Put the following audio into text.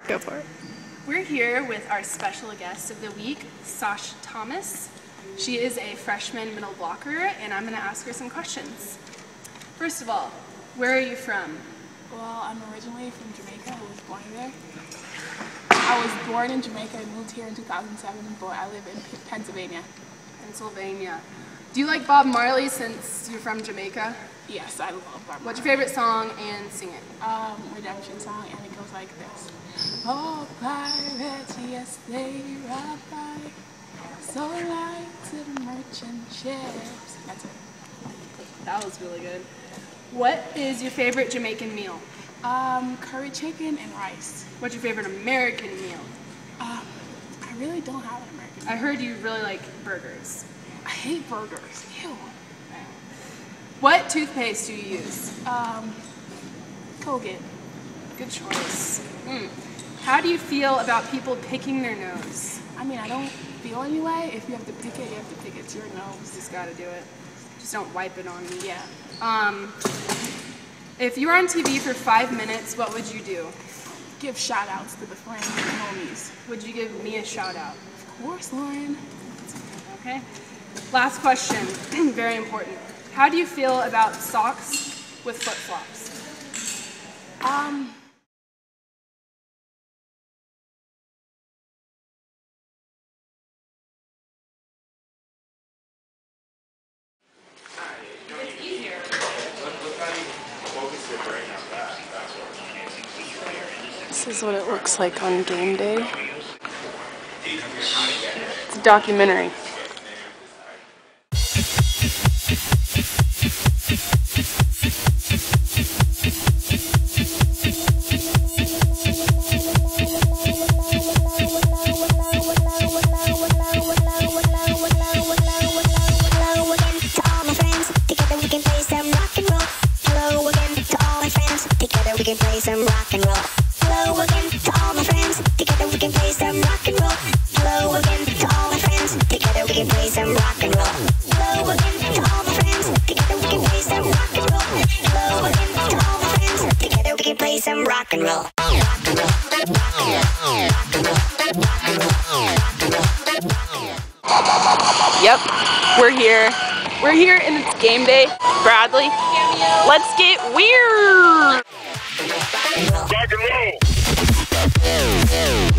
Go for it. We're here with our special guest of the week, Sasha Thomas. She is a freshman middle blocker, and I'm going to ask her some questions. First of all, where are you from? Well, I'm originally from Jamaica. I was born there. I was born in Jamaica and moved here in 2007, but I live in Pennsylvania. Pennsylvania. Do you like Bob Marley since you're from Jamaica? Yes, I love Bob Marley. What's your favorite song and sing it? Redemption song, and it goes like this. Oh, pirates, yes, they rob by, so like to the merchant ships. That's it. That was really good. What is your favorite Jamaican meal? Curry chicken and rice. What's your favorite American meal? I really don't have an American meal. I heard you really like burgers. I hate burgers. Ew. What toothpaste do you use? Colgate. Good choice. How do you feel about people picking their nose? I mean, I don't feel any way. If you have to pick it, you have to pick it. It's your nose. You just gotta do it. Just don't wipe it on me. Yeah. If you were on TV for 5 minutes, what would you do? Give shout outs to the friends and the homies. Would you give me a shout out? Of course, Lauren. Okay. Last question, very important. How do you feel about socks with flip-flops? It's easier. This is what it looks like on game day. It's a documentary. We can play some rock and roll. Hello again to all my friends. Together we can play some rock and roll. Hello again to all my friends. Together we can play some rock and roll. Hello again to all my friends. Together we can play some rock and roll. Hello again to all my friends. Together we can play some rock and roll. Rock and roll. Rock and roll. Rock and roll. Rock and roll. Rock and roll. Yep, we're here. We're here and it's game day. Bradley, let's get weird! Rock and roll.